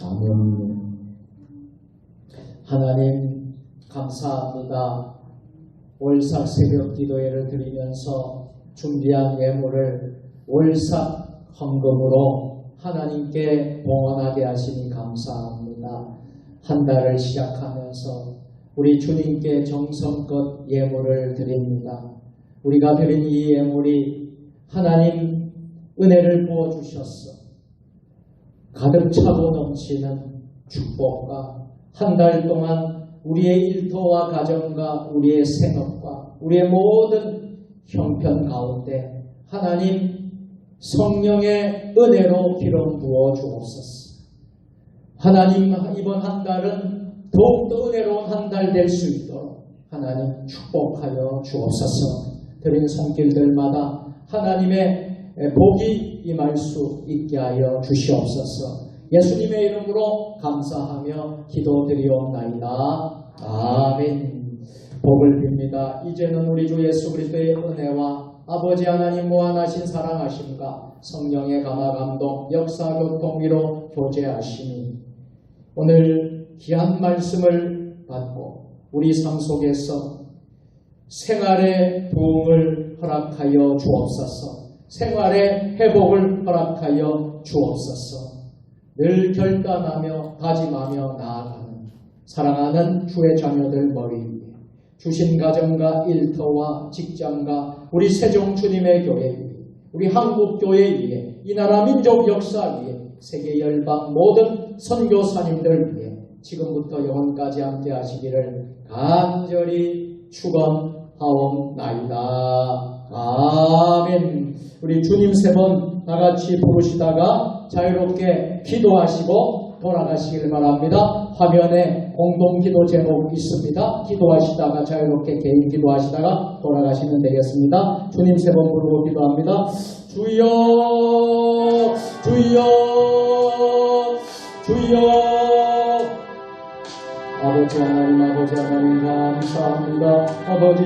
아멘. 하나님 감사합니다. 월삭 새벽 기도회를 드리면서 준비한 예물을 월삭 헌금으로 하나님께 봉헌하게 하시니 감사합니다. 한 달을 시작하면서 우리 주님께 정성껏 예물을 드립니다. 우리가 드린 이 예물이 하나님 은혜를 부어주셨어. 가득 차고 넘치는 축복과 한 달 동안 우리의 일터와 가정과 우리의 생업과 우리의 모든 형편 가운데 하나님 성령의 은혜로 기름 부어 주옵소서. 하나님 이번 한 달은 더욱더 은혜로운 한 달 될 수 있도록 하나님 축복하여 주옵소서. 드린 손길들마다 하나님의 복이 임할 수 있게 하여 주시옵소서. 예수님의 이름으로 감사하며 기도드리옵나이다. 아멘. 복을 빕니다. 이제는 우리 주 예수 그리스도의 은혜와 아버지 하나님 무한하신 사랑하심과 성령의 감화감동 역사교통 위로 교제하시니 오늘 귀한 말씀을 받고 우리 삶 속에서 생활의 부흥을 허락하여 주옵소서. 생활의 회복을 허락하여 주옵소서. 늘 결단하며 다짐하며 나아가는 사랑하는 주의 자녀들 머리 위에 주신 가정과 일터와 직장과 우리 세종 주님의 교회 위에 우리 한국교회 위에 이 나라 민족 역사 위에 세계 열방 모든 선교사님들 위해 지금부터 영원까지 함께하시기를 간절히 축원하옵나이다. 아멘. 우리 주님 세 번 다같이 부르시다가 자유롭게 기도하시고 돌아가시길 바랍니다. 화면에 공동기도 제목 있습니다. 기도하시다가 자유롭게 개인 기도하시다가 돌아가시면 되겠습니다. 주님 세 번 부르고 기도합니다. 주여 주여 주여. 아버지 하나님 감사합니다. 아버지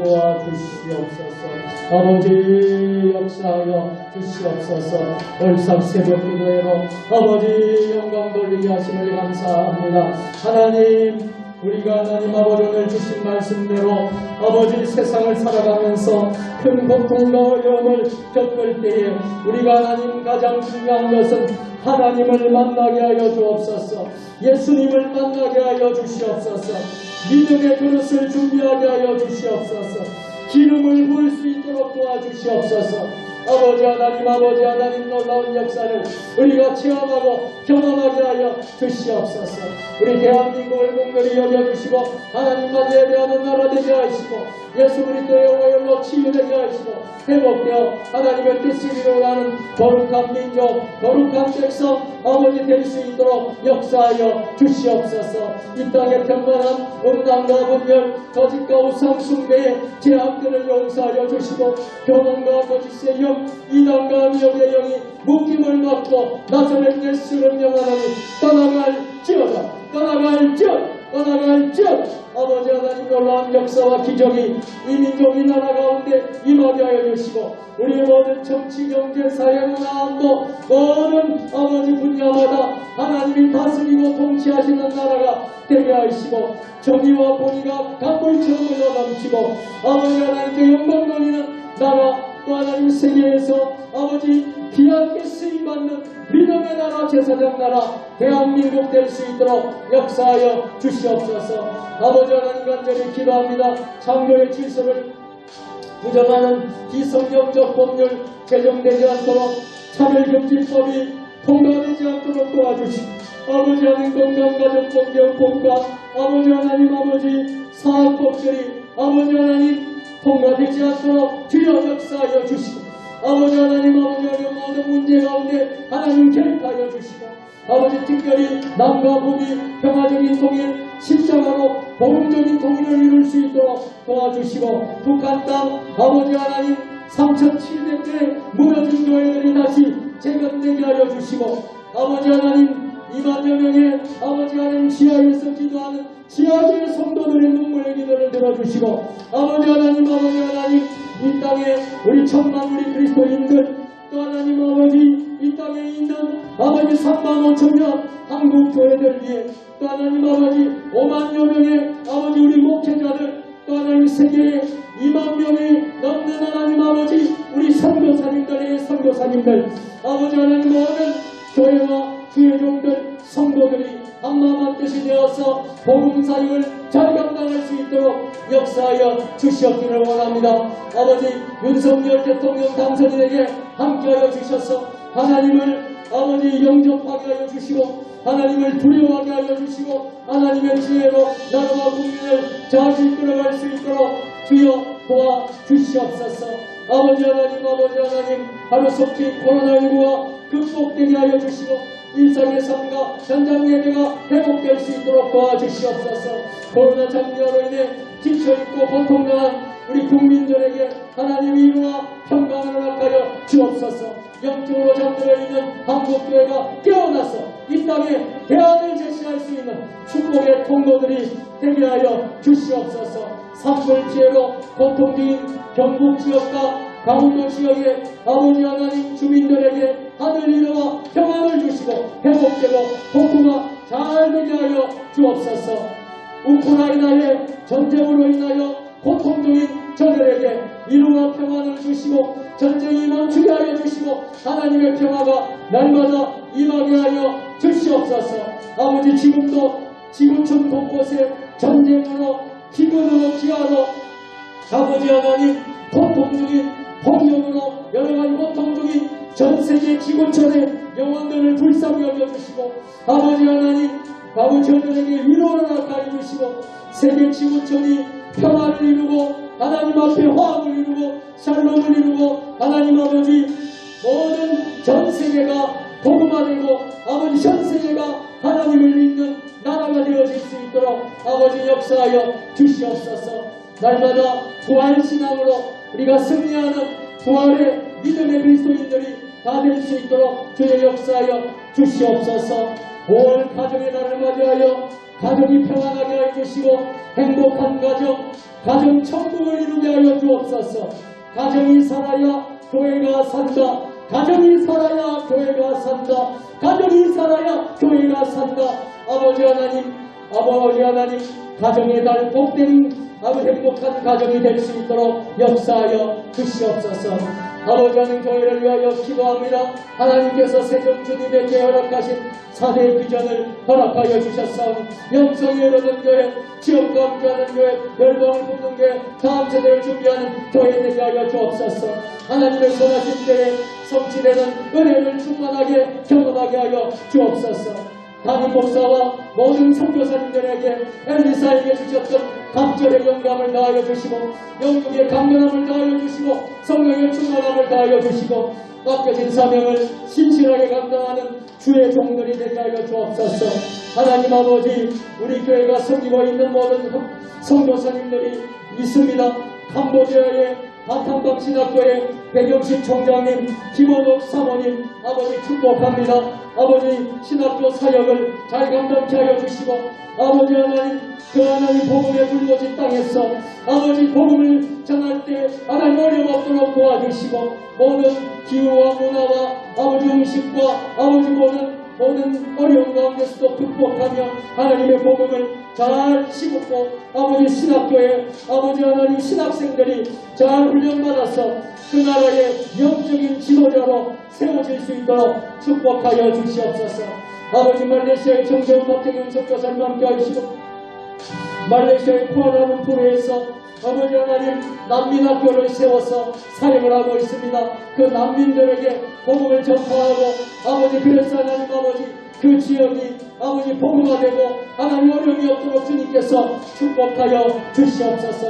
도와주시옵소서. 아버지 역사하여 주시옵소서. 월삭 새벽 기도회로 아버지 영광 돌리게 하심을 감사합니다. 하나님 우리가 하나님 아버지 오늘 주신 말씀대로 아버지 세상을 살아가면서 큰 고통과 어려움을 겪을 때에 우리가 하나님 가장 중요한 것은 하나님을 만나게 하여 주옵소서. 예수님을 만나게 하여 주시옵소서. 믿음의 그릇을 준비하게 하여 주시옵소서. 기름을 부을 수 있도록 도와주시옵소서. 아버지 하나님 놀라운 역사를 우리가 체험하고 경험하게 하여 주시옵소서. 우리 대한민국을 공별히 여겨주시고 하나님만 예배하는 나라 되게 하시고 예수 그리스도의 오열로 치유되게 하시고 회복되어 하나님의 뜻을 이루어가는 거룩한 민족 거룩한 백성 아버지 될 수 있도록 역사하여 주시옵소서. 이 땅의 평안한 음란과 분열 거짓과 우상 숭배의 죄악들을 용서하여 주시고 교만과 거짓의 영 이단과 미혹의 영이 묶임을 막고 나사렛 예수를 명하노니 떠나갈지어다. 아버지 하나님 놀라운 역사와 기적이 이 민족 이 나라 가운데 임하게 하여 주시고 우리의 모든 정치 경제 사회 문화 안보 모든 아버지 분야마다 하나님이 다스리고 통치하시는 나라가 되게 하시고 정의와 공의가 강물처럼 흘러넘치고 아버지 하나님께 영광 돌리는 나라 또 하나님 세계에서 아버지 귀하게 쓰임받는 믿음의 나라 제사장 나라 대한민국 될 수 있도록 역사하여 주시옵소서. 아버지 하나님 간절히 기도합니다. 창조의 질서를 부정하는 비성경적 법률 제정되지 않도록 차별금지법이 통과되지 않도록 도와주시고 아버지 하나님 건강가정법령법과 아버지 하나님 사학법들이 아버지 하나님 통과되지 않도록 주여 역사하여 주시고 아버지 하나님 모든 문제 가운데 하나님 개입하여 주시고 아버지 특별히 남과 북이 평화적인 통일 십자가로 복음적인 통일을 이룰 수 있도록 도와주시고 북한 땅 아버지 하나님 3,700개 무너진 교회들이 다시 재건되게 하여 주시고 아버지 하나님 2만여 명의 아버지 하나님 지하에서 기도하는 지하교회 성도들의 눈물의 기도를 들어주시고 아버지 하나님 이 땅에 우리 천만 우리 그리스도인들 또 하나님 이 땅에 있는 아버지 3만 5천여 한국 교회들 위해 또 하나님 5만여 명의 아버지 우리 목회자들 또 하나님 세계에 2만 명이 넘는 하나님 우리 선교사님들의 선교사님들 아버지 하나님 모든 교회와 주의 종들 성도들이 한마음 한뜻이 되어서 복음 사역을 잘 감당할 수 있도록 역사하여 주시옵기를 원합니다. 아버지 윤석열 대통령 당선인에게 함께하여 주셔서 하나님을 영접하게 하여 주시고 하나님을 두려워하게 하여 주시고 하나님의 지혜로 나라와 국민을 잘 이끌어갈 수 있도록 주여 도와주시옵소서. 아버지 하나님 하루속히 코로나19가 극복되게 하여 주시고 일상의 삶과 현장 예배가 회복될 수 있도록 도와주시옵소서. 코로나 장기화로 인해 지쳐있고 고통당한 우리 국민들에게 하나님의 위로와 평강을 허락하여 주옵소서. 영적으로 잠들어 있는 한국교회가 깨어나서 이 땅에 대안을 제시할 수 있는 축복의 통로들이 되게 하여 주시옵소서. 산불 피해로 고통 중인 경북 지역과 강원도 지역의 아버지 하나님 주민들에게 하늘 위로와 평안을 주시고 회복되고 복구가 잘 되게 하여 주옵소서. 우크라이나의 전쟁으로 인하여 고통 중인 저들에게 위로와 평안을 주시고 전쟁이 멈추게 하여 주시고 하나님의 평화가 날마다 임하게 하여 주시옵소서. 아버지 지금도 지구촌 곳곳에 전쟁으로 기근으로 기아로 아버지 하나님 고통 중인 폭력으로 여러가지 고통 중인 전세계 지구촌의 영혼들을 불쌍히 여겨주시고 아버지 하나님 아버지 저들에게 위로를 허락하여 주시고 세계 지구촌이 평화를 이루고 하나님 앞에 화합을 이루고 샬롬을 이루고 하나님 아버지 모든 전세계가 복음화되고 아버지 전세계가 하나님을 믿는 나라가 되어질 수 있도록 아버지 역사하여 주시옵소서. 날마다 부활신앙으로 우리가 승리하는 부활의 믿음의 그리스도인들이 다 될 수 있도록 주의 역사하여 주시옵소서. 5월 가정의 날을 맞이하여 가정이 평안하게 하여 주시고 행복한 가정 천국을 이루게 하여 주옵소서. 가정이 살아야 교회가 산다. 가정이 살아야 교회가 산다. 가정이 살아야 교회가 산다. 아버지 하나님 가정의 날 복된 아버지 행복한 가정이 될 수 있도록 역사하여 주시옵소서. 아버지 하나님 교회를 위하여 기도합니다. 하나님께서 세종주님에게 허락하신 4대 비전을 허락하여 주셨사오니 영성이 여러분 교회, 지역과 함께하는 교회, 열방을 돕는 교회, 다음 세대를 준비하는 교회 되게 하여 주옵소서. 하나님의 선하신 때에 성취되는 은혜를 충만하게 경험하게 하여 주옵소서. 담임 목사와 모든 선교사님들에게 엘리사에게 주셨던 갑절의 영감을 다하여 주시고 영국의 강건함을 다하여 주시고 성령의 충만함을 다하여 주시고 맡겨진 사명을 신실하게 감당하는 주의 종들이 되게 하여 주옵소서. 하나님 아버지 우리 교회가 섬기고 있는 모든 선교사님들이 있습니다. 캄보디아의 바탐방 신학교의 백영식 총장님, 김원옥 사모님 아버지 축복합니다. 아버지 신학교 사역을 잘 감당케 하여 주시고 아버지 하나님 그 하나님 복음의 불꽃이 땅에서 아버지 복음을 전할 때 하나님 어려움 없도록 도와주시고 모든 기후와 문화와 아버지 음식과 아버지 모든 어려움 가운데서도 극복하며 하나님의 복음을 잘 심고 아버지 신학교에 아버지 하나님 신학생들이 잘 훈련받아서 그 나라의 영적인 지도자로 세워질 수 있도록 축복하여 주시옵소서. 아버지 말레이시아의 정재훈 박정현 선교사님 함께 하시고 말레이시아의 쿠알라룸푸르에서 아버지 하나님 난민학교를 세워서 사역을 하고 있습니다. 그 난민들에게 복음을 전파하고 아버지 그래서 하나님 아버지 그 지역이 아버지 복음화되고 하나님 어려움이 없도록 주님께서 축복하여 주시옵소서.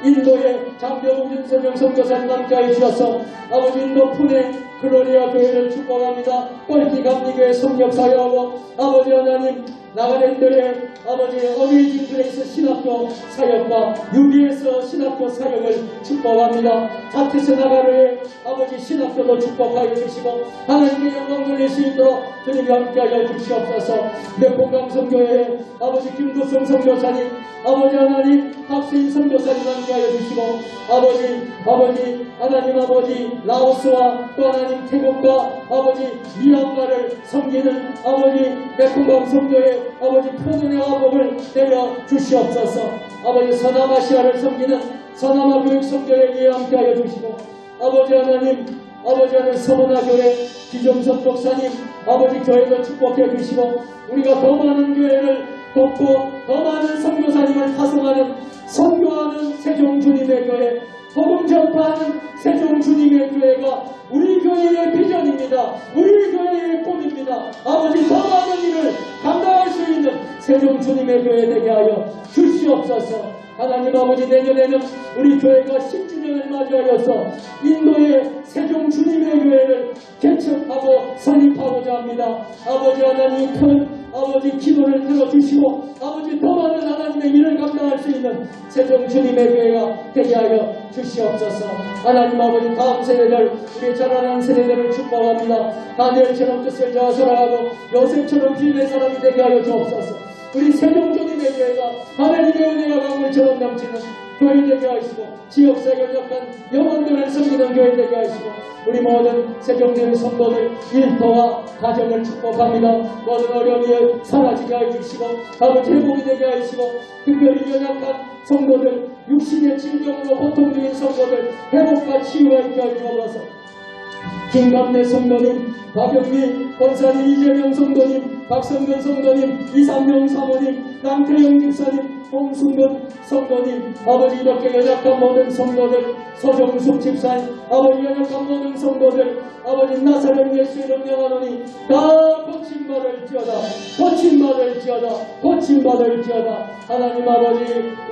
인도의 장병욱 윤선영 선교사님 함께하여 주셔서 아버지 인도 푸네 글로리아 교회를 축복합니다. 꼴기 감리교회 성역사역하고 아버지 하나님 나가랜드의 아버지 어메이징 플레이스 신학교 사역과 유비에서 신학교 사역을 축복합니다. 자티스 나가르의 아버지 신학교도 축복하여 주시고 하나님의 영광 돌릴 수 있도록 주님이 함께하여 주시옵소서. 맥봉강성교회의 아버지 김두성 선교사님 아버지 하나님 학수인 선교사님 함께하여 주시고 아버지 하나님 아버지 라오스와 또 하나님 태국과 아버지 미얀마를 섬기는 아버지 맥봉강성교회 아버지 표준의 화복을 내려 주시옵소서. 아버지 서남아시아를 섬기는 서남아 교육성교회에 함께하여 주시고 아버지 하나님 서문화교회 기정석 목사님 아버지 교회도 축복해 주시고 우리가 더 많은 교회를 돕고 더 많은 선교사님을 파송하는 선교하는 세종주님의 교회 복음 전파하는 세종주님의 교회가 우리 교회의 비전입니다. 우리 교회의 꿈입니다. 아버지 더 많은 일을 주님의 교회 되게 하여 주시옵소서. 하나님 아버지, 내년에는 우리 교회가 10주년을 맞이하여서 인도의 세종 주님의 교회를 개척하고 설립하고자 합니다. 아버지 하나님, 큰 아버지 기도를 들어주시고 아버지 더 많은 하나님의 일을 감당할 수 있는 세종 주님의 교회가 되게 하여 주시옵소서. 하나님 아버지, 다음 세대들, 우리 자라난 세대들을 축복합니다. 다니엘처럼 뜻을 자설하고 요셉처럼 주님의 사람이 되게 하여 주옵소서. 우리 세종주님의 교회가 하나님의 은혜가 강물처럼 넘치는 교회 되게 하시고 지역사회 연약한 영혼들을 섬기는 교회 되게 하시고 우리 모든 세종된 성도들 일터와 가정을 축복합니다. 모든 어려움이 사라지게 해주시고 아버지 회복이 되게 하시고 특별히 연약한 성도들, 육신의 질병으로 고통 중인 성도들 회복과 치유가 있게 하시옵소서. 김감래 성도님, 박영미 권사님, 이재명 성도님, 박성근 성도님, 이상명 사모님, 남태영 집사님, 홍승근 성도님, 아버지 이렇게 연약한 모든 성도들, 서정숙 집사님, 아버지 연약한 모든 성도들, 아버지 나사렛 예수 이름 명하노니 다 고침받을지어다, 고침받을지어다, 고침받을지어다. 하나님 아버지,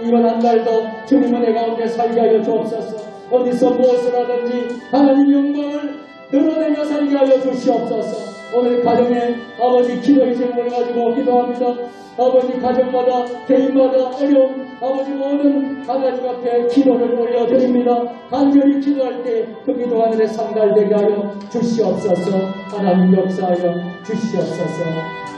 이번 한 달도 주님 은혜 가운데 살게 하여 주옵소서. 어디서 무엇을 하든지 하나님 영광을 드러내며 살게 하여 주시옵소서. 오늘 가정에 아버지 기도의 제목을 가지고 기도합니다. 아버지 가정마다 개인마다 어려운 아버지 모든 하나님 앞에 기도를 올려드립니다. 간절히 기도할 때 그 기도 하늘에 상달되게 하여 주시옵소서. 하나님 역사하여 주시옵소서.